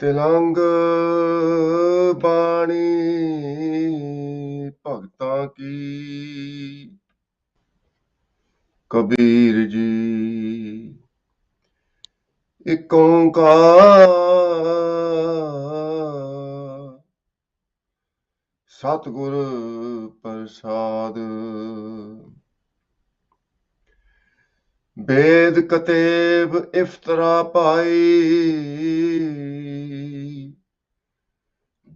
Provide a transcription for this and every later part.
ਤਿਲੰਗ ਬਾਣੀ ਭਗਤਾਂ ਕੀ। ਕਬੀਰ ਜੀ ਇੱਕ ਓਂਕਾਰ ਸਤਿਗੁਰ ਪ੍ਰਸਾਦ। ਵੇਦ ਕਤੇਬ ਇਫਤਰਾ ਪਾਈ,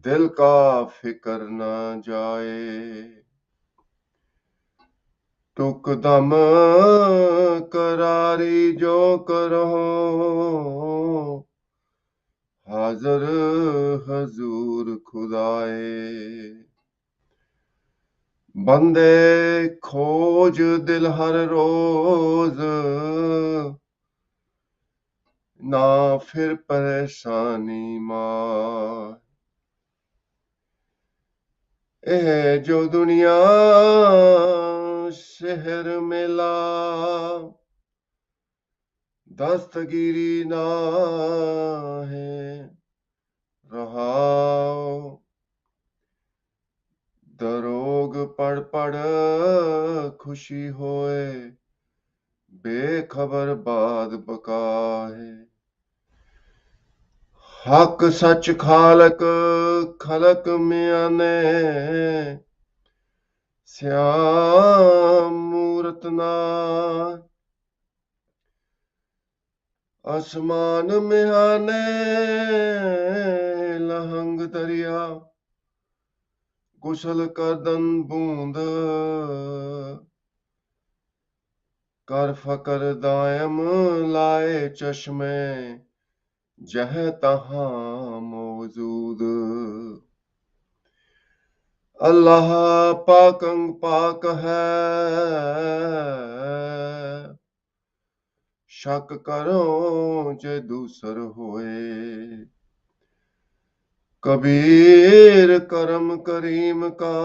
ਦਿਲ ਕਾ ਫਿਕਰ ਨਾ ਜਾਏ। ਟੁਕ ਦਮ ਕਰਾਰੀ ਜੋ ਕਰੋ, ਹਾਜ਼ਰ ਹਜ਼ੂਰ ਖੁਦਾਏ। ਬੰਦੇ ਖੋਜ ਦਿਲ ਹਰ ਰੋਜ਼, ਨਾ ਫਿਰ ਪਰੇਸ਼ਾਨੀ ਮਾਰ। ਇਹ ਜੋ ਦੁਨੀਆ ਸ਼ਹਿਰ ਮੇਲਾ, ਦਸਤਗੀਰੀ ਨਾ ਹੈ ਰਹਾਓ। ਦਰੋਗ ਪੜ ਪੜ ਖੁਸ਼ੀ ਹੋਏ, ਬੇਖਬਰ ਬਾਦ ਬਕਾ ਹੈ। ਹੱਕ ਸੱਚ ਖਾਲਕ ਖਲਕ ਮਿਆਨੇ, ਸਿਆਮ ਮੂਰਤ ਨਾਰ। ਅਸਮਾਨ ਮਿਹਾਨੇ ਲਹੰਗ ਦਰਿਆ, ਗੁਸਲ ਕਰਦਨ ਬੂੰਦ। ਕਰ ਫਕਰ ਦਾਇਮ ਲਾਏ ਚਸ਼ਮੇ, ਜਹ ਤਹਾਂ ਮੌਜੂਦ। ਅੱਲਾਹ ਪਾਕੰ ਪਾਕ ਹੈ, ਸ਼ੱਕ ਕਰੋ ਜੇ ਦੂਸਰ ਹੋਏ। ਕਬੀਰ ਕਰਮ ਕਰੀਮ ਕਾ,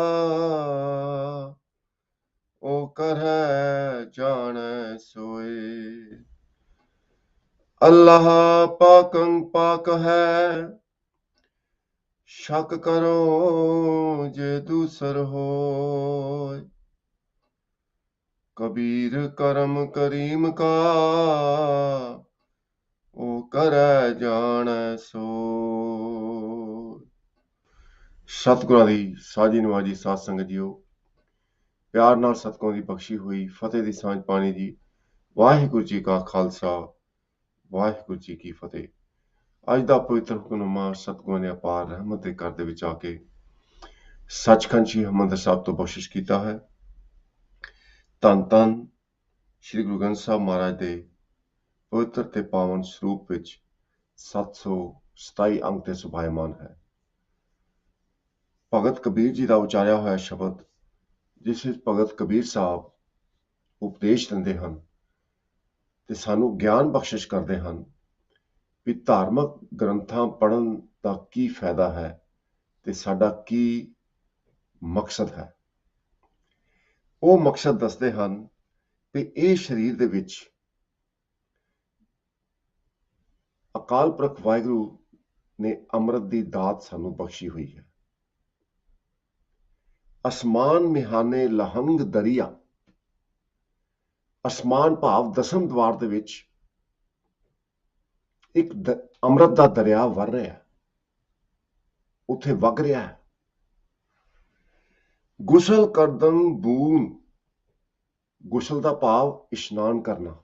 ਉਹ ਕਰੈ ਜਾਣੈ ਸੋਏ। ਅੱਲਾਹ ਪਾਕੰ ਪਾਕ ਹੈ, ਸ਼ੱਕ ਕਰੋ ਜੇ ਦੂਸਰ ਹੋਏ। ਕਬੀਰ ਕਰਮ ਕਰੀਮ ਕਾ, ਉਹ ਕਰੈ ਜਾਣੈ ਸੋਏ। ਸਤਿਗੁਰਾਂ ਦੀ ਸਾਜੀ ਨਵਾਜੀ ਸਾਧ ਸੰਗਤ ਜੀਓ, ਪਿਆਰ ਨਾਲ ਸਤਿਗੁਰਾਂ ਦੀ ਬਖਸ਼ੀ ਹੋਈ ਫਤਿਹ ਦੀ ਸਾਂਝ ਪਾਣੀ ਜੀ। ਵਾਹਿਗੁਰੂ ਜੀ ਕਾ ਖਾਲਸਾ, ਵਾਹਿਗੁਰੂ ਜੀ ਕੀ ਫਤਿਹ। ਅੱਜ ਦਾ ਪਵਿੱਤਰ ਹੁਕਮਨਾਮਾ ਸਤਿਗੁਰਾਂ ਨੇ ਅਪਾਰ ਰਹਿਮਤ ਦੇ ਘਰ ਦੇ ਵਿੱਚ ਆ ਕੇ ਸੱਚਖੰਡ ਸ੍ਰੀ ਹਰਿਮੰਦਰ ਸਾਹਿਬ ਤੋਂ ਬਖਸ਼ਿਸ਼ ਕੀਤਾ ਹੈ। ਧੰਨ ਧੰਨ ਸ੍ਰੀ ਗੁਰੂ ਗ੍ਰੰਥ ਸਾਹਿਬ ਮਹਾਰਾਜ ਦੇ ਪਵਿੱਤਰ ਤੇ ਪਾਵਨ ਸਰੂਪ ਵਿੱਚ 727 ਅੰਕ ਤੇ ਸੁਭਾਇਮਾਨ ਹੈ। ਭਗਤ ਕਬੀਰ ਜੀ ਦਾ ਉਚਾਰਿਆ ਹੋਇਆ ਸ਼ਬਦ, ਜਿਸ ਵਿੱਚ ਭਗਤ ਕਬੀਰ ਸਾਹਿਬ ਉਪਦੇਸ਼ ਦਿੰਦੇ ਹਨ ਤੇ ਸਾਨੂੰ ਗਿਆਨ ਬਖਸ਼ਿਸ਼ ਕਰਦੇ ਹਨ ਵੀ ਧਾਰਮਿਕ ਗ੍ਰੰਥਾਂ ਪੜ੍ਹਨ ਦਾ ਕੀ ਫਾਇਦਾ ਹੈ ਤੇ ਸਾਡਾ ਕੀ ਮਕਸਦ ਹੈ। ਉਹ ਮਕਸਦ ਦੱਸਦੇ ਹਨ ਵੀ ਇਹ ਸਰੀਰ ਦੇ ਵਿੱਚ ਅਕਾਲ ਪੁਰਖ ਵਾਹਿਗੁਰੂ ਨੇ ਅੰਮ੍ਰਿਤ ਦੀ ਦਾਤ ਸਾਨੂੰ ਬਖਸ਼ੀ ਹੋਈ ਹੈ। ਅਸਮਾਨ ਮਿਹਾਨੇ ਲਹੰਗ ਦਰਿਆ, ਅਸਮਾਨ ਭਾਵ ਦਸਮ ਦਵਾਰ ਦੇ ਵਿੱਚ ਇੱਕ ਅੰਮ੍ਰਿਤ ਦਾ ਦਰਿਆ ਵਰ ਰਿਹਾ, ਉੱਥੇ ਵਗ ਰਿਹਾ ਹੈ। ਗੁਸਲ ਕਰਦਨ ਬੂੰਦ, ਗੁਸਲ ਦਾ ਭਾਵ ਇਸ਼ਨਾਨ ਕਰਨਾ।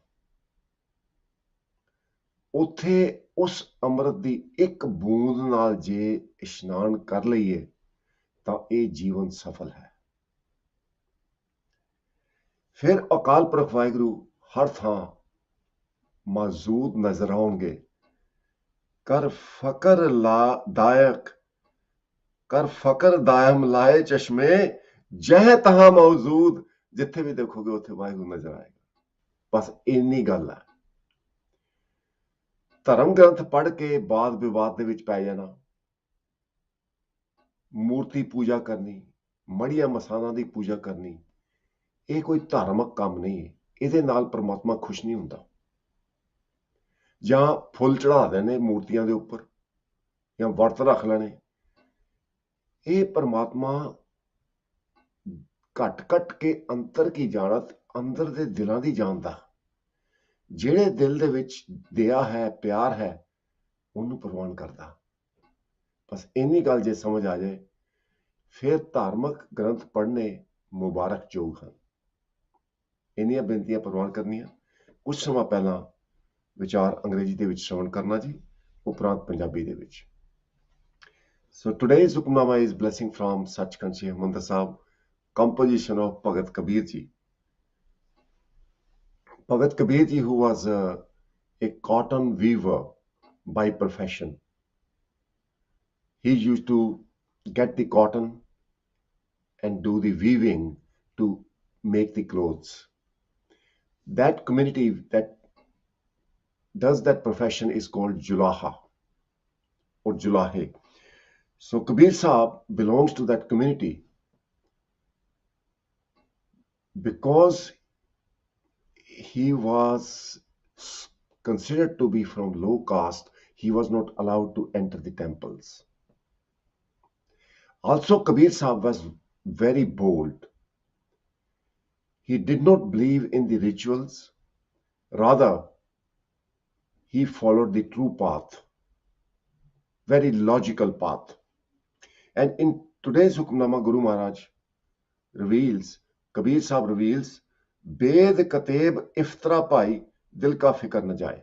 ਉੱਥੇ ਉਸ ਅੰਮ੍ਰਿਤ ਦੀ ਇੱਕ ਬੂੰਦ ਨਾਲ ਜੇ ਇਸ਼ਨਾਨ ਕਰ ਲਈਏ ਤਾਂ ਇਹ ਜੀਵਨ ਸਫਲ ਹੈ। ਫਿਰ ਅਕਾਲ ਪੁਰਖ ਵਾਹਿਗੁਰੂ ਹਰ ਥਾਂ ਮੌਜੂਦ ਨਜ਼ਰ ਆਉਣਗੇ। ਕਰ ਫਕਰ ਦਾਇਮ ਲਾਏ ਚਸ਼ਮੇ, ਜਹ ਤਹਾਂ ਮੌਜੂਦ। ਜਿੱਥੇ ਵੀ ਦੇਖੋਗੇ ਉੱਥੇ ਵਾਹਿਗੁਰੂ ਨਜ਼ਰ ਆਏਗਾ। ਬਸ ਇੰਨੀ ਗੱਲ ਹੈ। ਧਰਮ ਗ੍ਰੰਥ ਪੜ੍ਹ ਕੇ ਬਾਦ ਵਿਵਾਦ ਦੇ ਵਿੱਚ ਪੈ ਜਾਣਾ, ਮੂਰਤੀ ਪੂਜਾ ਕਰਨੀ, ਮੜੀਆਂ ਮਸਾਨਾਂ ਦੀ ਪੂਜਾ ਕਰਨੀ, ਇਹ ਕੋਈ ਧਾਰਮਿਕ ਕੰਮ ਨਹੀਂ ਹੈ। ਇਹਦੇ ਨਾਲ ਪ੍ਰਮਾਤਮਾ ਖੁਸ਼ ਨਹੀਂ ਹੁੰਦਾ। ਜਾਂ ਫੁੱਲ ਚੜਾ ਦੇਣੇ ਮੂਰਤੀਆਂ ਦੇ ਉੱਪਰ, ਜਾਂ ਵਰਤ ਰੱਖ ਲੈਣੇ। ਇਹ ਪਰਮਾਤਮਾ ਘਟ ਘਟ ਕੇ ਅੰਤਰ ਕੀ ਜਾਣਤ, ਅੰਦਰ ਦੇ ਦਿਲਾਂ ਦੀ ਜਾਣਦਾ। ਜਿਹੜੇ ਦਿਲ ਦੇ ਵਿੱਚ ਦਇਆ ਹੈ, ਪਿਆਰ ਹੈ, ਉਹਨੂੰ ਪ੍ਰਵਾਨ ਕਰਦਾ। ਬਸ ਇੰਨੀ ਗੱਲ ਜੇ ਸਮਝ ਆ ਜਾਏ, ਫਿਰ ਧਾਰਮਿਕ ਗ੍ਰੰਥ ਪੜ੍ਹਨੇ ਮੁਬਾਰਕ ਯੋਗ ਹਨ। ਇੰਨੀਆਂ ਬੇਨਤੀਆਂ ਪ੍ਰਵਾਨ ਕਰਨੀਆਂ। ਕੁਝ ਸਮਾਂ ਪਹਿਲਾਂ ਵਿਚਾਰ ਅੰਗਰੇਜ਼ੀ ਦੇ ਵਿੱਚ ਸ਼੍ਰਵਣ ਕਰਨਾ ਜੀ, ਉਪਰੰਤ ਪੰਜਾਬੀ ਦੇ ਵਿੱਚ। So today's Hukamnama is blessing from Sachkhand Sri Harmandir Sahib, composition of Bhagat Kabir ji. Bhagat Kabir ji, who was a cotton weaver by profession. He used to get the cotton and do the weaving to make the clothes. That community that does that profession is called Julaha or Julahe. So Kabir Sahib belongs to that community because he was considered to be from low caste. He was not allowed to enter the temples. Also, Kabir Sahib was very bold. He did not believe in the rituals. Rather, he followed the true path, very logical path. And in today's Hukamnama, Guru Maharaj reveals, Kabir Sahib reveals, Ved Kateb Iftara Pai Dil Ka Fikr Na Jaye.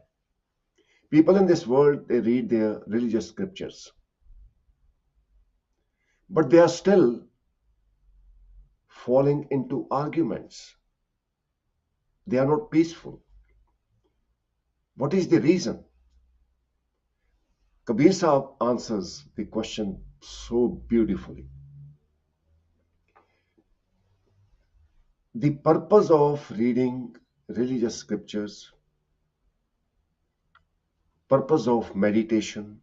People in this world, they read their religious scriptures, but they are still falling into arguments. They are not peaceful. What is the reason? Kabir Sahib answers the question so beautifully. The purpose of reading religious scriptures, purpose of meditation,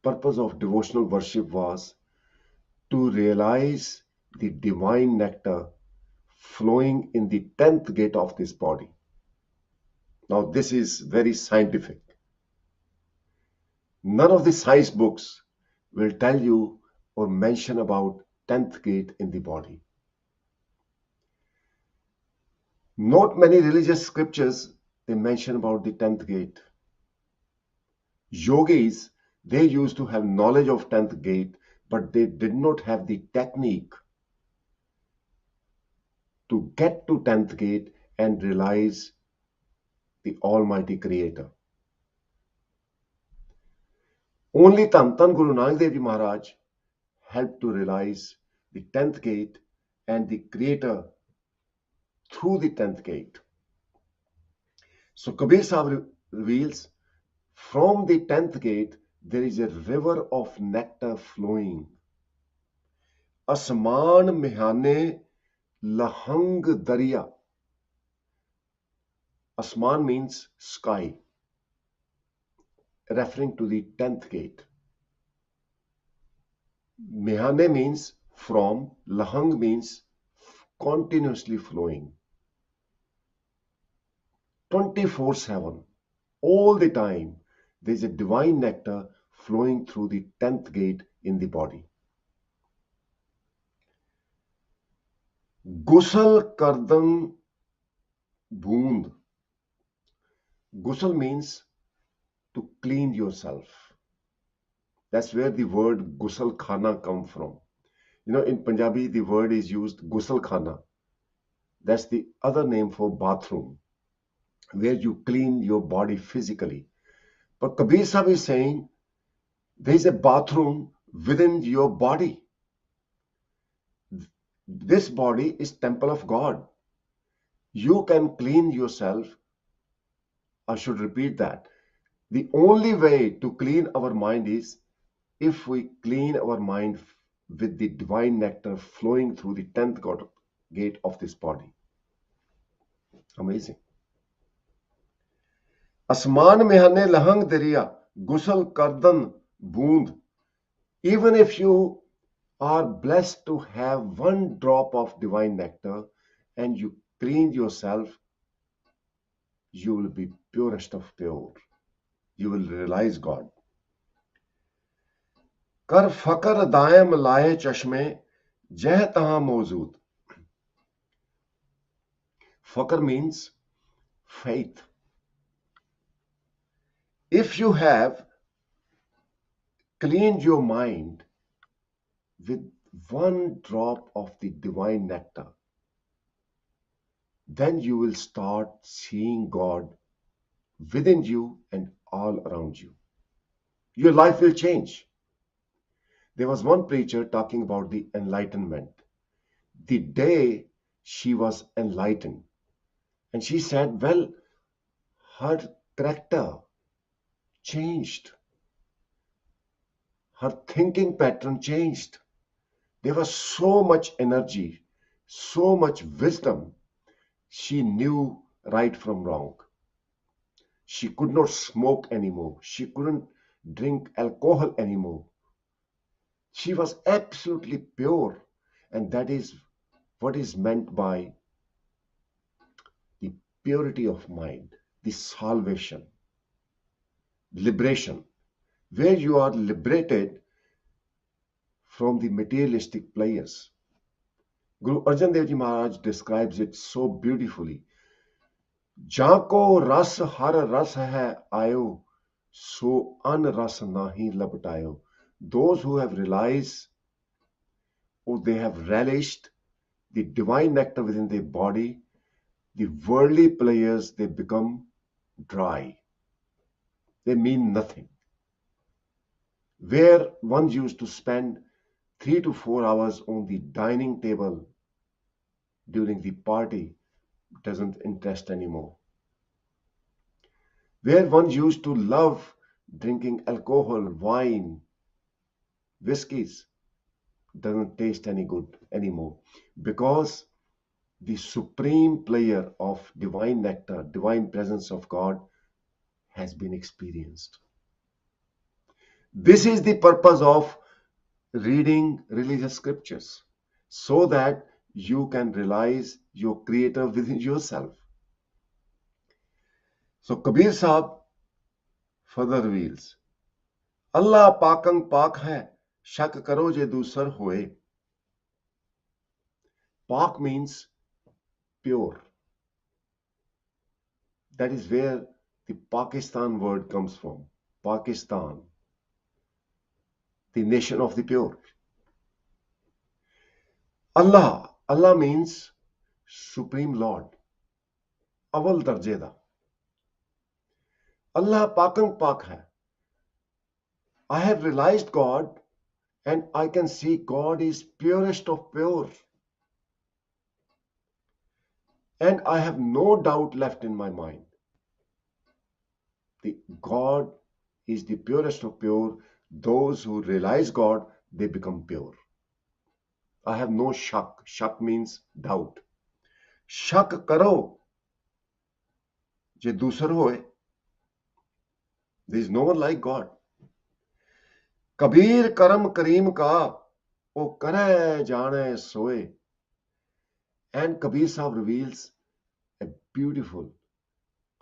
purpose of devotional worship was to realize the divine nectar flowing in the 10th gate of this body. Now, this is very scientific. None of the science books will tell you or mention about 10th gate in the body. Not many religious scriptures, they mention about the 10th gate. Yogis, they used to have knowledge of 10th gate, but they did not have the technique to get to 10th gate and realize the Almighty Creator. Only Tan Guru Nanak Dev Ji Maharaj helped to realize the 10th gate and the Creator through the 10th gate. So Kabir Sahib reveals, from the 10th gate, there is a river of nectar flowing. Asman mihane lahang dariya. Asman means sky, referring to the 10th gate. Mihane means from, lahang means continuously flowing. 24/7, all the time, there is a divine nectar flowing through the 10th gate in the body. Gusal kardan boond. Gusal means to clean yourself. That's where the word gusal khana come from. You know, in Punjabi, the word is used gusal khana. That's the other name for bathroom, where you clean your body physically. But Kabir Sahib is saying there is a bathroom within your body. This body is temple of God. You can clean yourself. I should repeat that. The only way to clean our mind is if we clean our mind with the divine nectar flowing through the 10th gate of this body. Amazing. Asman mehane lahang dariya, gusal kardan boond. Even if you are blessed to have one drop of divine nectar and you clean yourself, you will be purest of pure. You will realize God. कर फकर दायम लाए चश्मे जह तहां मौजूद. Fakr means faith. If you have cleaned your mind with one drop of the divine nectar, then you will start seeing God within you and all around you. Your life will change. There was one preacher talking about the enlightenment. The day she was enlightened, and she said, well, her character changed, her thinking pattern changed. There was so much energy, so much wisdom. She knew right from wrong. She could not smoke anymore. She couldn't drink alcohol anymore. She was absolutely pure. And that is what is meant by the purity of mind, the salvation, liberation, where you are liberated from the materialistic players. Guru Arjan Dev Ji Maharaj describes it so beautifully. जाको रस हर रस है आयो सो अन रस नाही लपटायो. Those who have realized or they have relished the divine nectar within their body, the worldly players, they become dry. They mean nothing. Where one used to spend 3 to 4 hours on the dining table during the party doesn't interest anymore. Where one used to love drinking alcohol, wine, whiskeys, doesn't taste any good anymore, because the supreme player of divine nectar, divine presence of God, has been experienced. This is the purpose of reading religious scriptures, so that you can realize your creator within yourself. So Kabir Sahib further reveals, Allah pakang pak hai, shak karo je dusar hoye. Pak means pure. That is where the Pakistan word comes from. Pakistan, the nation of the pure. Allah means Supreme Lord. Aval darje da. Allah pakang pak hai. I have realized God, and I can see God is purest of pure. And I have no doubt left in my mind. The God is the purest of pure. Those who realize God, they become pure. I have no shak. Shak means doubt. Shak karo je dusar hoye. There is no one like God. Kabir karam kareem ka o kare jane soye. And Kabir Sahib reveals a beautiful,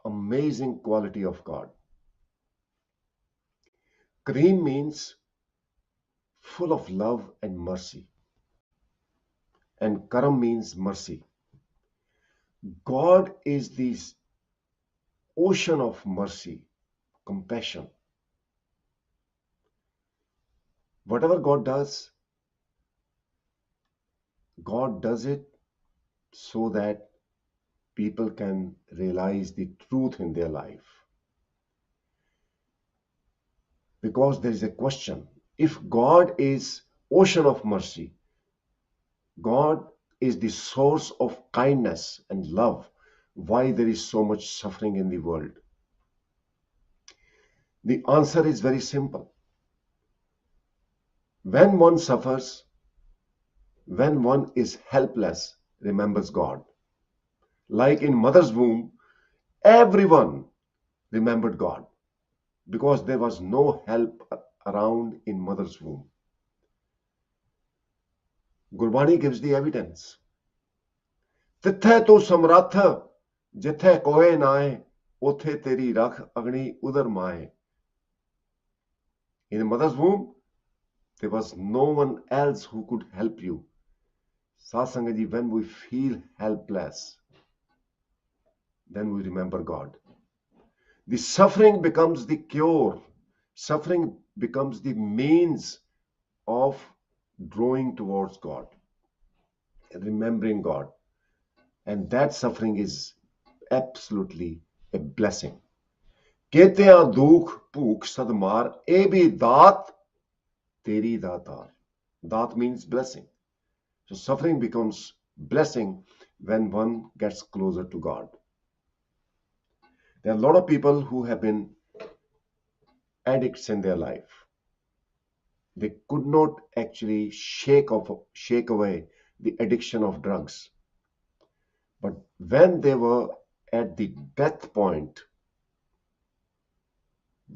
amazing quality of God. Kareem means full of love and mercy. And Karam means mercy. God is this ocean of mercy, compassion. Whatever God does it so that people can realize the truth in their life. Because there is a question. If God is ocean of mercy, God is the source of kindness and love, why there is so much suffering in the world? The answer is very simple. When one suffers, when one is helpless, remembers God. Like in mother's womb, everyone remembered God because there was no help around in mother's womb. Gurbani gives the evidence. तिथे तो समरथ जिथे कोए नाए उथे तेरी रख अग्नि उधर माए. In the mother's womb, There was no one else who could help you. Sasangat ji, when we feel helpless, then we remember God. The suffering becomes the cure. Suffering becomes the means of drawing towards God, remembering God. And that suffering is absolutely a blessing. कहते हैं दुख भूख सदमार ए भी दात तेरी दातार. Dat means blessing. So suffering becomes blessing when one gets closer to God. There are a lot of people who have been addicts in their life. They could not actually shake away the addiction of drugs. But when they were at the death point,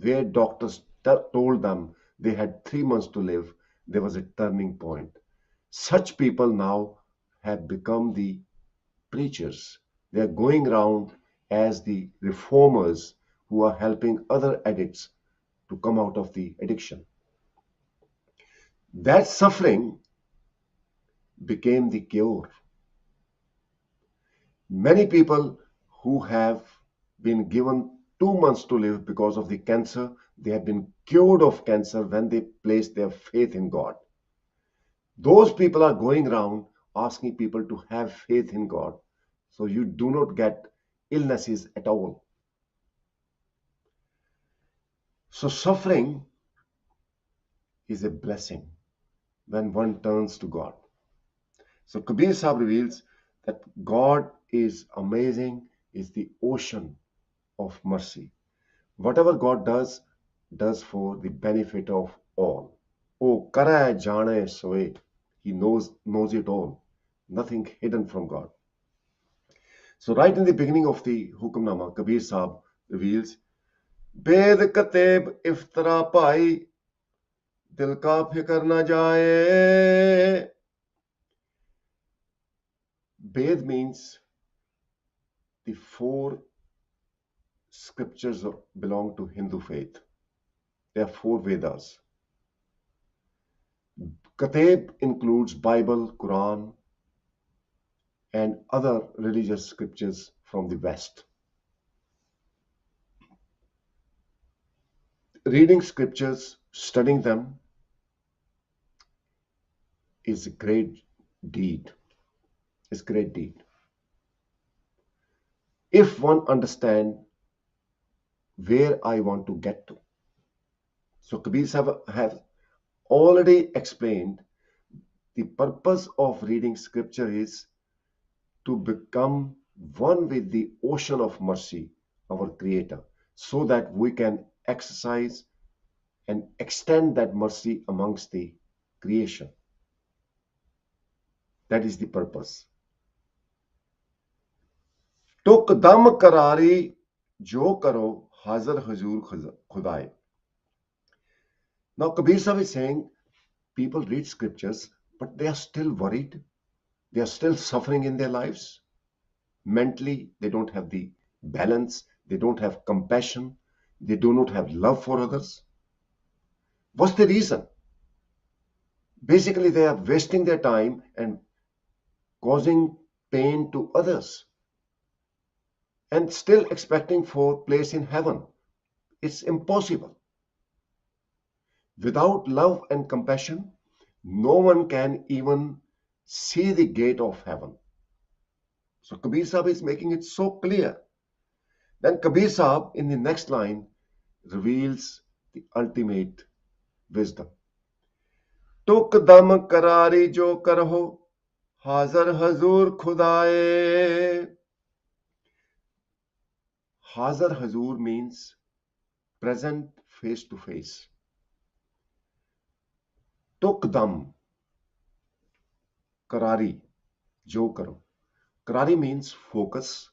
where doctors told them they had 3 months to live, there was a turning point. Such people now have become the preachers. They are going around as the reformers who are helping other addicts to come out of the addiction. That suffering became the cure. Many people who have been given 2 months to live because of the cancer, they have been cured of cancer when they place their faith in God. Those people are going around asking people to have faith in God so you do not get illnesses at all. So suffering is a blessing when one turns to God. So Kabir Sahib reveals that God is amazing, is the ocean of mercy. Whatever God does for the benefit of all. Oh, kare jane soe. He knows it all. Nothing hidden from God. So right in the beginning of the Hukamnama, Kabir Sahib reveals, Bed kateb iftara pai, dil ka fikr na jaye. Ved means the 4 scriptures belong to Hindu faith. There are 4 Vedas. Kateb includes Bible, Quran, and other religious scriptures from the West. Reading scriptures, studying them is a great deed. It's a great deed. If one understands where I want to get to. So Kabir Sahib has already explained the purpose of reading scripture is to become one with the ocean of mercy, our Creator, so that we can exercise and extend that mercy amongst the creation. That is the purpose. Tuk dam karari jo karo hazar hazur khudaye. Now Kabir Sahib is saying people read scriptures, but they are still worried. They are still suffering in their lives. Mentally, they don't have the balance. They don't have compassion. They do not have love for others. What's the reason? Basically, they are wasting their time and causing pain to others and still expecting for place in heaven. It's impossible. Without love and compassion, no one can even see the gate of heaven. So Kabir Sahib is making it so clear. Then Kabir Sahib in the next line reveals the ultimate wisdom. Tuk dam karari jo karho hazar hazur khudaye. Hazar hazur means present face to face. Tuk dam karari jo karo. Karari means focus,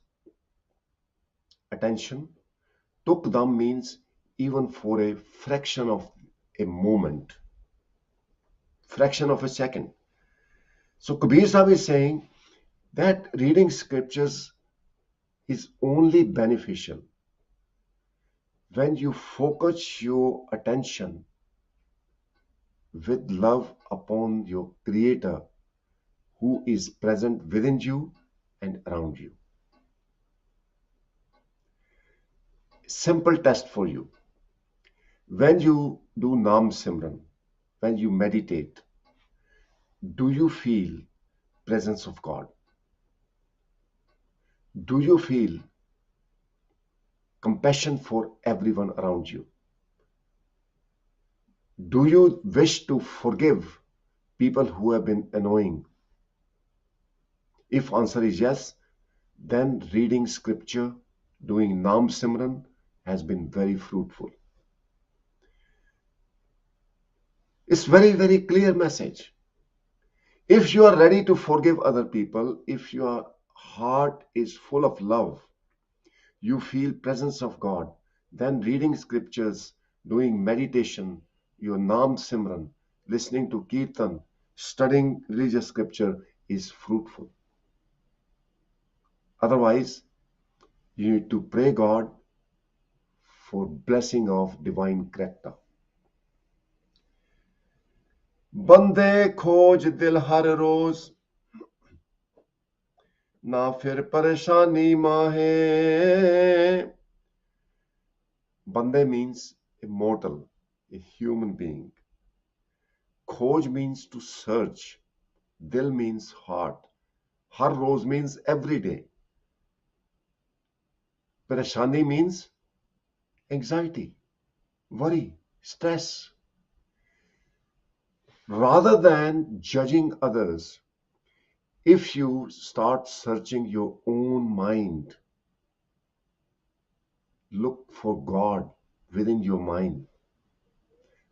attention. Tuk dam means even for a fraction of a moment, fraction of a second. So Kabir Sahib is saying that reading scriptures is only beneficial when you focus your attention with love upon your Creator who is present within you and around you. Simple test for you. When you do Nam Simran, when you meditate, do you feel presence of God? Do you feel compassion for everyone around you? Do you wish to forgive people who have been annoying? If answer is yes, then reading scripture, doing Nam Simran has been very fruitful. It's very clear message. If you are ready to forgive other people, if your heart is full of love, you feel presence of God, then reading scriptures, doing meditation, your Nam Simran, listening to Kirtan, studying religious scripture is fruitful. Otherwise, you need to pray God for blessing of divine character. बंदे खोज दिल हर रोज ना फिर परेशानी माहे. Bande means a mortal, a human being. Khoj means to search. Dil means heart. Har roz means every day. Pareshani means anxiety, worry, stress. Rather than judging others, if you start searching your own mind, look for God within your mind,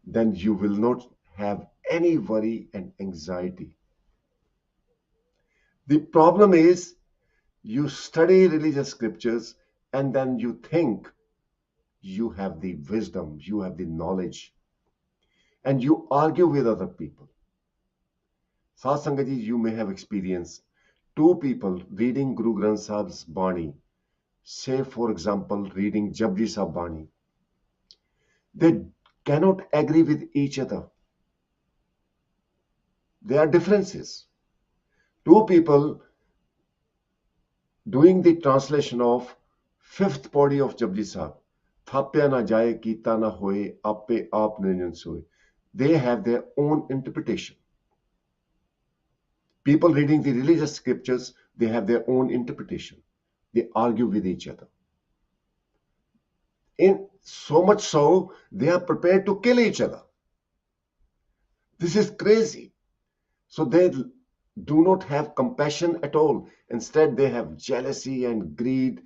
then you will not have any worry and anxiety. The problem is you study religious scriptures and then you think you have the wisdom, you have the knowledge, and you argue with other people. Satsangaji, you may have experienced two people reading Guru Granth Sahib's Bani, say for example reading Japji Sahib Bani. They cannot agree with each other. There are differences. Two people doing the translation of fifth body of Japji Sahib, Thapya na jaye, kita na hoye, ape aap niranjan soye. They have their own interpretation. People reading the religious scriptures, they have their own interpretation. They argue with each other. In so much so, they are prepared to kill each other. This is crazy. So they do not have compassion at all. Instead, they have jealousy and greed,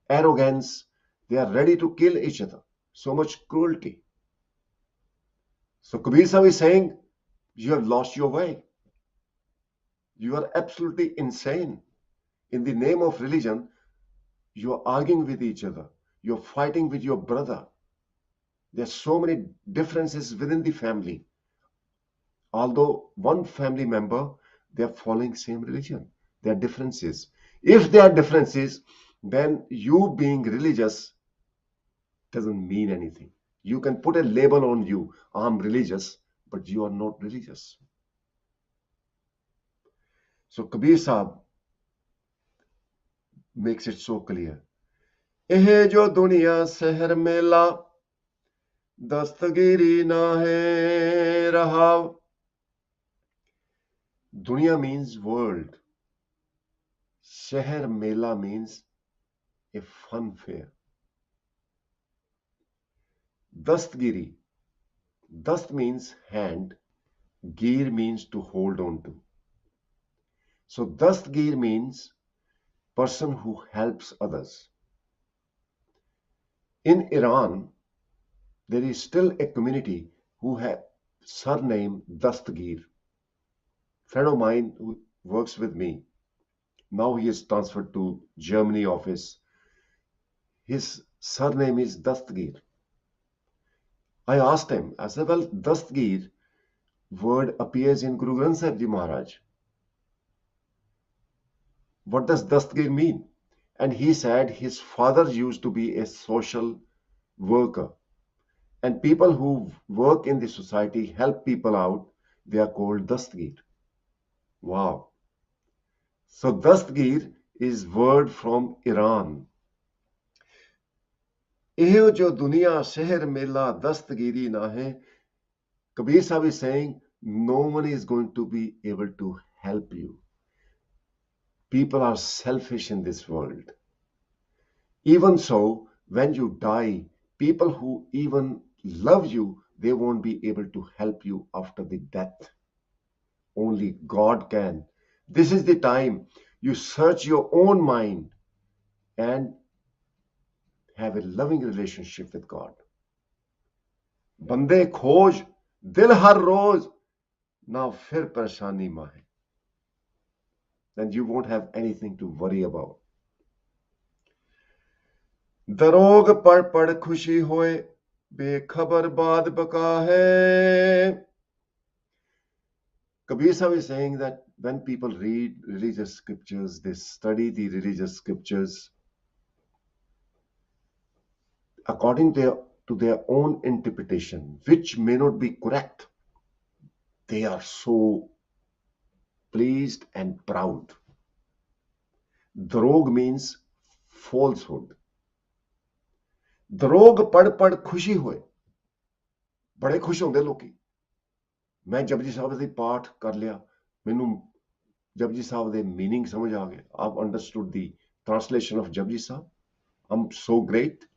arrogance. They are ready to kill each other. So much cruelty. So Kabir Sahib is saying, you have lost your way. You are absolutely insane. In the name of religion, you are arguing with each other. You're fighting with your brother. There's so many differences within the family. Although one family member, they are following same religion. There are differences. If there are differences, then you being religious doesn't mean anything. You can put a label on you, I'm religious, but you are not religious. So Kabir Sahib makes it so clear. Eh jo duniya seher mela dastagiri na hai raha. Dunya means world. Sheher Mela means a fun fair. Dastgiri. Dast means hand. Gir means to hold on to. So Dastgir means person who helps others. In Iran, there is still a community who have surname Dastgir. Friend of mine who works with me, now he is transferred to Germany office. His surname is Dastgir. I asked him, I said, well, Dastgir word appears in Guru Granth Sahib Ji Maharaj. What does Dastgir mean? And he said his father used to be a social worker And people who work in the society, help people out, they are called dastgir. Wow. So dastgir is word from Iran. ਇਹੋ ਜੋ ਦੁਨੀਆ ਸ਼ਹਿਰ ਮੇਲਾ ਦਸਤਗੀਰੀ ਨਾ ਹੈ, Kabir Sahib is saying, no one is going to be able to help you. People are selfish in this world. Even so, when you die, people who even love you, they won't be able to help you after the death. Only God can. This is the time you search your own mind and have a loving relationship with God. बंदे खोज दिल हर रोज ना फिर परेशानी माहे. Then you won't have anything to worry about. दरोग पढ़ पढ़ खुशी होए बेखबर बाद बका है. Kabir Sahib is saying that when people read religious scriptures, they study the religious scriptures according to their own interpretation, which may not be correct. They are so pleased and proud. Drog means falsehood. दरोग पढ़ पढ़ खुशी होए. बड़े खुश होंगे लोकी. मैं जपजी साहब ਦੇ ਪਾਠ ਕਰ ਲਿਆ, ਮੈਨੂੰ ਜਪਜੀ ਸਾਹਿਬ ਦੇ meaning ਸਮਝ ਆ ਗਿਆ. I've understood the translation of Japji Sahib. I'm so great.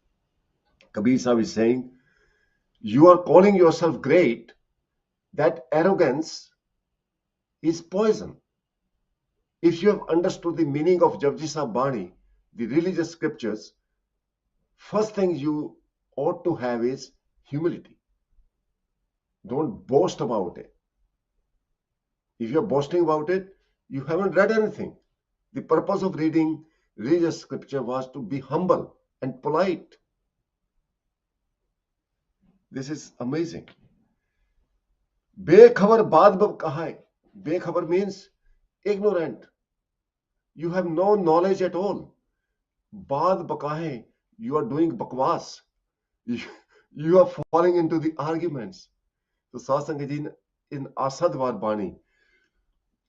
Kabir Sahib is saying, you are calling yourself great. That arrogance is poison. If you have understood the meaning of Japji Sahib Bani, the religious scriptures, first thing you ought to have is humility. Don't boast about it. If you're boasting about it, you haven't read anything. The purpose of reading religious scripture was to be humble and polite. This is amazing. Bekhabar baad kaha hai. Bekhabar means ignorant. You have no knowledge at all. Baad bakahe, you are doing bakwas. You are falling into the arguments. So Satsang ji in Asadwar Bani,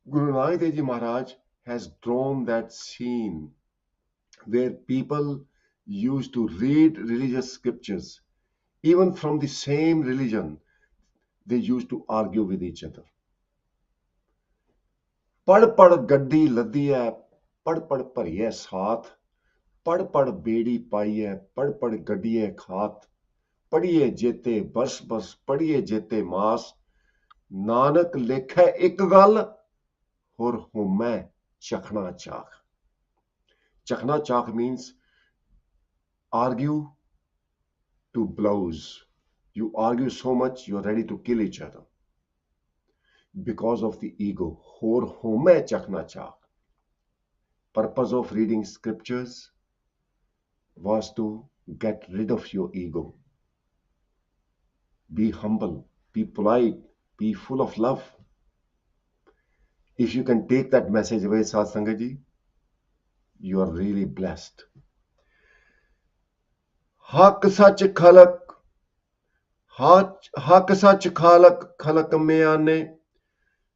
Guru Nanak Dev Ji Maharaj has drawn that scene where people used to read religious scriptures. Even from the same religion, they used to argue with each other. पढ़ पढ़ गड्डी लद्दी है, पढ़ पढ़ भरिए साथ, पढ़ पढ़ बेड़ी पाई है, पढ़ पढ़ गड्डिए खात, पढ़िए जेते बरस बरस, पढ़िए जेते मास, नानक लेखै एक गल होर होमै चखना चाख. Chakna chak means argue to blows. You argue so much, you're ready to kill each other because of the ego. Hor home chakna chak. Purpose of reading scriptures was to get rid of your ego. Be humble, be polite, be full of love. If you can take that message away, Satsangaji, you are really blessed. Hak sach khalak, hak sach khalak, khalak mein aane,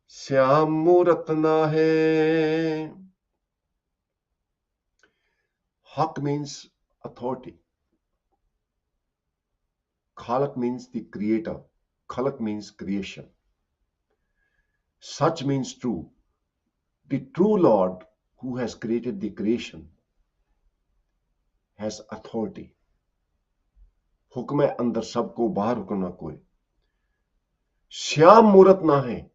Shyam मूरत ना है. Haq means authority. Khalak means the creator. Khalak means creation. Such means true. The true Lord who has created the creation has authority. हुक्म है अंदर सबको, बाहर हुक्म ना कोई. श्याम मूरत ना है.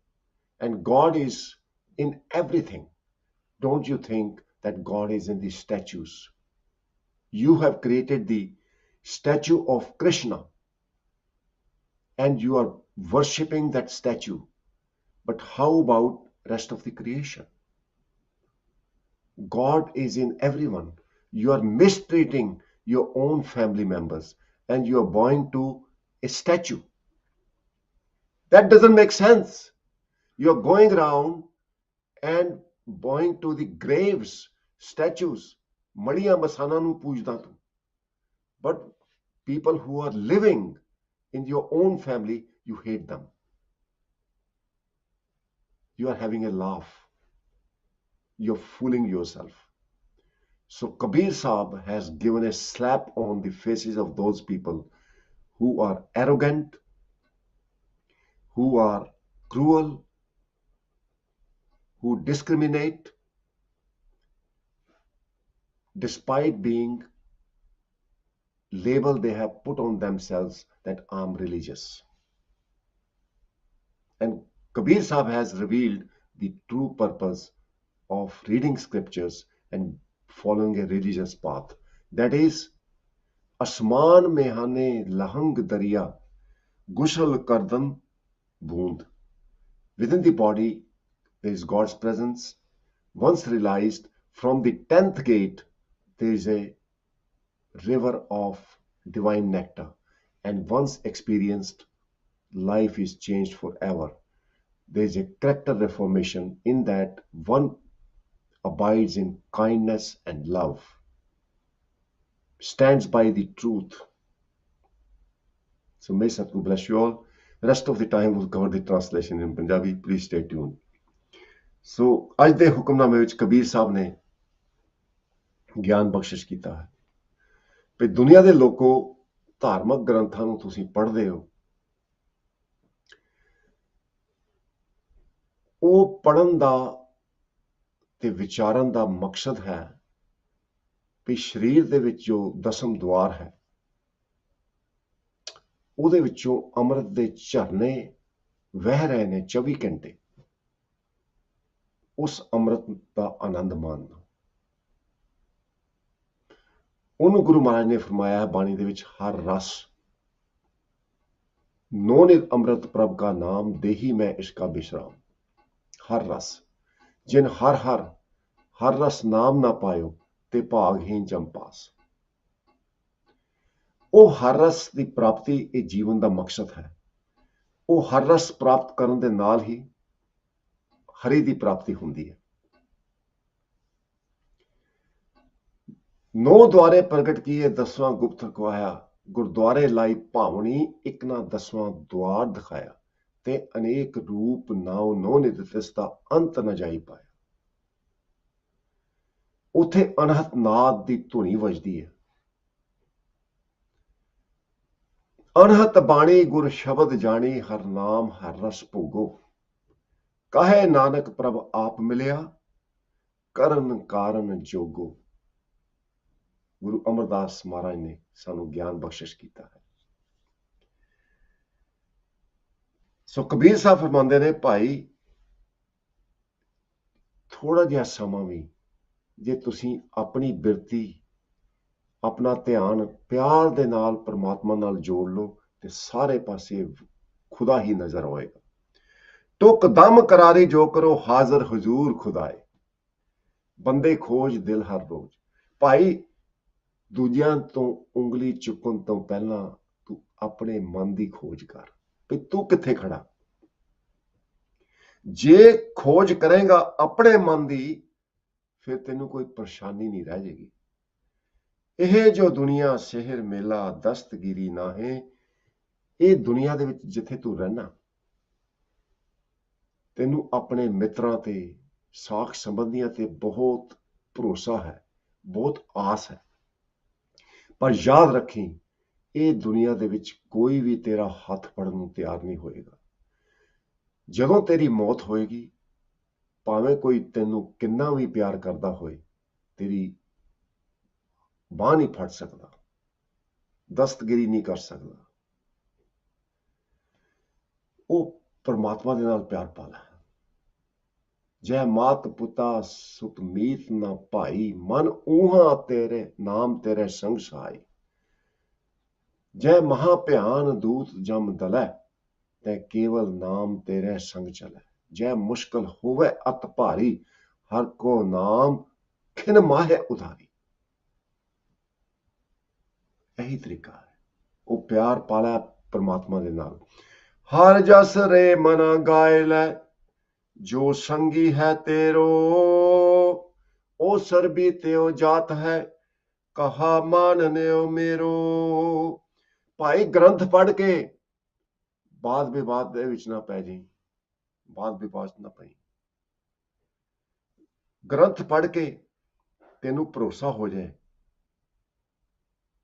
And God is in everything. Don't you think that God is in the statues? You have created the statue of Krishna and you are worshipping that statue. But how about rest of the creation? God is in everyone. You are mistreating your own family members and you are bowing to a statue. That doesn't make sense. You're going around and bowing to the graves, statues. Madiyan basana nu poojda tu. But people who are living, In your own family, you hate them. You are having a laugh. You're fooling yourself. So Kabir Sahib has given a slap on the faces of those people who are arrogant, who are cruel, who discriminate despite being label they have put on themselves that I'm religious. And Kabir Sahib has revealed the true purpose of reading scriptures and following a religious path. That is, asman mehane lahang dariya, gushal kardan boond. Within the body, there is God's presence. Once realized, from the 10th gate, there is a river of divine nectar. And once experienced, life is changed forever. There is a character reformation in that one abides in kindness and love, stands by the truth. So may Satguru bless you all. The rest of the time we'll cover the translation in Punjabi. Please stay tuned. So ਅੱਜ ਦੇ ਹੁਕਮਨਾਮੇ ਵਿੱਚ ਕਬੀਰ ਸਾਹਿਬ ਨੇ ਗਿਆਨ ਬਖਸ਼ਿਸ਼ ਕੀਤਾ ਹੈ ਕਿ ਦੁਨੀਆ ਦੇ ਲੋਕੋ ਧਾਰਮਿਕ ਗ੍ਰੰਥਾਂ ਨੂੰ ਤੁਸੀਂ ਪੜ੍ਹਦੇ ਹੋ, ਉਹ ਪੜ੍ਹਨ ਦਾ ਤੇ ਵਿਚਾਰਨ ਦਾ ਮਕਸਦ ਹੈ ਕਿ ਸਰੀਰ ਦੇ ਵਿੱਚ ਜੋ ਦਸਮ ਦੁਆਰ ਹੈ ਉਹਦੇ ਵਿੱਚੋਂ ਅੰਮ੍ਰਿਤ ਦੇ ਝਰਨੇ ਵਹਿ ਰਹੇ ਨੇ 24 ਘੰਟੇ। ਉਸ ਅੰਮ੍ਰਿਤ ਦਾ ਆਨੰਦ ਮਾਣਨਾ। ਉਹਨੂੰ ਗੁਰੂ ਮਹਾਰਾਜ ਨੇ ਫਰਮਾਇਆ ਬਾਣੀ ਦੇ ਵਿੱਚ, ਹਰ ਰਸ ਨੋ ਨਿਤ ਅੰਮ੍ਰਿਤ ਪ੍ਰਭ ਕਾ ਨਾਮ ਦੇਹੀ ਮੈਂ ਇਸ਼ਕਾ ਬਿਸ਼ਰਾਮ। ਹਰ ਰਸ ਜਿਨ ਹਰ ਰਸ ਨਾਮ ਨਾ ਪਾਇਓ ਤੇ ਭਾਗਹੀਨ ਜੰਪਾਸ। ਉਹ ਹਰ ਰਸ ਦੀ ਪ੍ਰਾਪਤੀ ਇਹ ਜੀਵਨ ਦਾ ਮਕਸਦ ਹੈ। ਉਹ ਹਰ ਰਸ ਪ੍ਰਾਪਤ ਕਰਨ ਦੇ ਨਾਲ ਹੀ ਹਰੀ ਦੀ ਪ੍ਰਾਪਤੀ ਹੁੰਦੀ ਹੈ। ਨੌ ਦੁਆਰੇ ਪ੍ਰਗਟ ਕੀਏ ਦਸਵਾਂ ਗੁਪਤ ਰਖਵਾਇਆ, ਗੁਰਦੁਆਰੇ ਲਾਈ ਭਾਵਣੀ ਇੱਕ ਨਾ ਦਸਵਾਂ ਦੁਆਰ ਦਿਖਾਇਆ, ਤੇ ਅਨੇਕ ਰੂਪ ਨਾਉ ਨੋ ਨਿਤ ਤਿਸ ਦਾ ਅੰਤ ਨਾ ਜਾਈ ਪਾਇਆ। ਉੱਥੇ ਅਨਹਤ ਨਾਦ ਦੀ ਧੁਨੀ ਵੱਜਦੀ ਹੈ। ਅਨਹਤ ਬਾਣੀ ਗੁਰ ਸ਼ਬਦ ਜਾਣੀ, ਹਰ ਨਾਮ ਹਰ ਰਸ ਭੋਗੋ। ਕਾਹੇ ਨਾਨਕ ਪ੍ਰਭ ਆਪ ਮਿਲਿਆ, ਕਰਨ ਕਾਰਨ ਜੋਗੋ। ਗੁਰੂ ਅਮਰਦਾਸ ਮਹਾਰਾਜ ਨੇ ਸਾਨੂੰ ਗਿਆਨ ਬਖਸ਼ਿਸ਼ ਕੀਤਾ ਹੈ। ਸੋ ਕਬੀਰ ਸਾਹਿਬ ਫਰਮਾਉਂਦੇ ਨੇ, ਭਾਈ ਥੋੜਾ ਜਿਹਾ ਸਮਾਂ ਵੀ ਜੇ ਤੁਸੀਂ ਆਪਣੀ ਬਿਰਤੀ, ਆਪਣਾ ਧਿਆਨ ਪਿਆਰ ਦੇ ਨਾਲ ਪਰਮਾਤਮਾ ਨਾਲ ਜੋੜ ਲਓ ਤੇ ਸਾਰੇ ਪਾਸੇ ਖੁਦਾ ਹੀ ਨਜ਼ਰ ਆਏਗਾ। ਟੁਕ ਦਮ ਕਰਾਰੀ ਜੋ ਕਰੋ, ਹਾਜ਼ਰ ਹਜ਼ੂਰ ਖੁਦਾਏ। ਬੰਦੇ ਖੋਜ ਦਿਲ ਹਰ ਰੋਜ਼। ਭਾਈ ਦੂਜਿਆਂ ਤੋਂ ਉਂਗਲੀ ਚੁੱਕਣ ਤੋਂ ਪਹਿਲਾਂ ਤੂੰ ਆਪਣੇ ਮਨ ਦੀ ਖੋਜ ਕਰ ਵੀ ਤੂੰ ਕਿੱਥੇ ਖੜਾ। ਜੇ ਖੋਜ ਕਰੇਗਾ ਆਪਣੇ ਮਨ ਦੀ, ਫਿਰ ਤੈਨੂੰ ਕੋਈ ਪਰੇਸ਼ਾਨੀ ਨਹੀਂ ਰਹਿ ਜਾਏਗੀ। ਇਹ ਜੋ ਦੁਨੀਆ ਸ਼ਹਿਰ ਮੇਲਾ ਦਸਤਗੀਰੀ ਨਾ ਹੈ, ਇਹ ਦੁਨੀਆ ਦੇ ਵਿੱਚ ਜਿੱਥੇ ਤੂੰ ਰਹਿਣਾ, ਤੈਨੂੰ ਆਪਣੇ ਮਿੱਤਰਾਂ ਤੇ ਸਾਖ ਸੰਬੰਧੀਆਂ ਤੇ ਬਹੁਤ ਭਰੋਸਾ ਹੈ, ਬਹੁਤ ਆਸ ਹੈ। ਪਰ ਯਾਦ ਰੱਖੀ, ਇਹ ਦੁਨੀਆ ਦੇ ਵਿੱਚ ਕੋਈ ਵੀ ਤੇਰਾ ਹੱਥ ਫੜਨ ਨੂੰ ਤਿਆਰ ਨਹੀਂ ਹੋਏਗਾ। ਜਦੋਂ ਤੇਰੀ ਮੌਤ ਹੋਏਗੀ, ਭਾਵੇਂ ਕੋਈ ਤੈਨੂੰ ਕਿੰਨਾ ਵੀ ਪਿਆਰ ਕਰਦਾ ਹੋਏ, ਤੇਰੀ ਬਾਂਹ ਨਹੀਂ ਫੜ ਸਕਦਾ, ਦਸਤਗੀਰੀ ਨਹੀਂ ਕਰ ਸਕਦਾ। ਉਹ ਪਰਮਾਤਮਾ ਦੇ ਨਾਲ ਪਿਆਰ ਪਾ ਲੈ। ਜੈ ਮਾਤ ਪਿਤਾ ਸੁਤ ਮੀਤ ਨਾ ਭਾਈ, ਮਨ ਊਹਾਂ ਤੇਰੇ ਨਾਮ ਤੇਰੇ ਸੰਗ ਸਹਾਈ। ਜੈ ਮਹਾ ਭਿਆਨ ਦੂਤ ਜਮ ਦਲੈ, ਤੈ ਕੇਵਲ ਨਾਮ ਤੇਰੇ ਸੰਗ ਚਲੈ। ਜੈ ਮੁਸ਼ਕਲ ਹੋਵੇ ਅਤ ਭਾਰੀ, ਹਰ ਕੋ ਨਾਮ ਖਿਨ ਮਾਹੇ ਉਧਾਰੀ। ਇਹੀ ਤਰੀਕਾ ਹੈ। ਉਹ ਪਿਆਰ ਪਾਲਾ ਪਰਮਾਤਮਾ ਦੇ ਨਾਲ। ਹਰ ਜਸ ਰੇ ਮਨਾ ਗਾਇ ਲੈ, ਜੋ ਸੰਗੀ ਹੈ ਤੇਰੋ। ਉਹ ਸਰਬੀ ਤਿਉ ਜਾਤ ਹੈ, ਕਹਾ ਮਾਨਨਿਓ ਮੇਰੋ। ਭਾਈ ਗ੍ਰੰਥ ਪੜ੍ਹ ਕੇ ਬਾਦ ਵਿਵਾਦ ਦੇ ਵਿੱਚ ਨਾ ਪੈ ਜਾਈਂ, ਬਾਦ ਵਿਵਾਦ ਨਾ ਪਈ। ਗ੍ਰੰਥ ਪੜ੍ਹ ਕੇ ਤੈਨੂੰ ਭਰੋਸਾ ਹੋ ਜਾਏ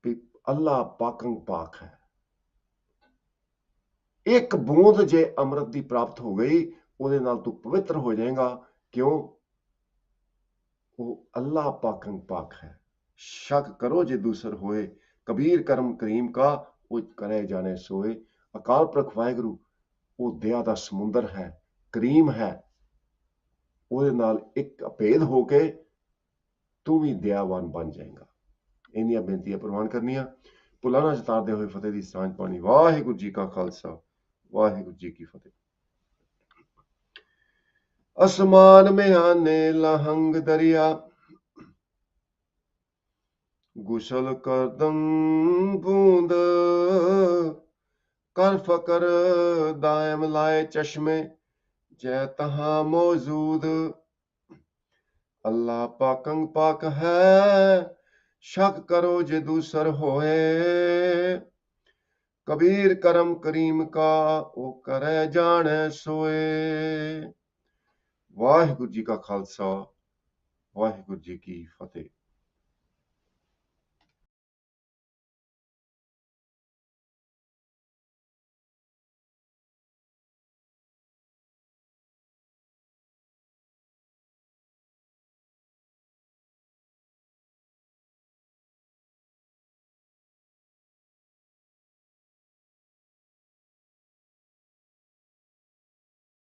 ਕਿ ਅੱਲਾ ਪਾਕੰ ਪਾਕ ਹੈ। ਇੱਕ ਬੂੰਦ ਜੇ ਅੰਮ੍ਰਿਤ ਦੀ ਪ੍ਰਾਪਤ ਹੋ ਗਈ, ਉਹਦੇ ਨਾਲ ਤੂੰ ਪਵਿੱਤਰ ਹੋ ਜਾਏਗਾ। ਕਿਉਂ? ਉਹ ਅੱਲਾ ਪਾਕੰ ਪਾਕ ਹੈ। ਸ਼ੱਕ ਕਰੋ ਜੇ ਦੂਸਰ ਹੋਏ, ਕਬੀਰ ਕਰਮ ਕਰੀਮ ਕਾ ਉਹ ਕਰੇ ਜਾਣੇ ਸੋਏ। ਅਕਾਲ ਪੁਰਖ ਵਾਹਿਗੁਰੂ ਉਹ ਦਇਆ ਦਾ ਸਮੁੰਦਰ ਹੈ, ਕਰੀਮ ਹੈ। ਉਹਦੇ ਨਾਲ ਇੱਕ ਅਭੇਦ ਹੋ ਕੇ ਤੂੰ ਵੀ ਦਇਆਵਾਨ ਬਣ ਜਾਏਗਾ। ਇੰਨੀਆਂ ਬੇਨਤੀਆਂ ਪ੍ਰਵਾਨ ਕਰਨੀਆਂ। ਭੁੱਲਾਂ ਨਾ ਜਤਾਰਦੇ ਹੋਏ ਫਤਿਹ ਦੀ ਸਾਂਝ ਪਾਣੀ। ਵਾਹਿਗੁਰੂ ਜੀ ਕਾ ਖਾਲਸਾ, ਵਾਹਿਗੁਰੂ ਜੀ ਕੀ ਫਤਿਹ। ਅਸਮਾਨ में आने लहंग दरिया, गुसल करदम बूंद, कर फकर दायम लाए चश्मे, जय तहां मौजूद। अल्लाह पाकं पाक है, शक करो जे दूसर होए, कबीर करम करीम का ओ करे जाने सोए। ਵਾਹਿਗੁਰੂ ਜੀ ਕਾ ਖਾਲਸਾ, ਵਾਹਿਗੁਰੂ ਜੀ ਕੀ ਫਤਿਹ।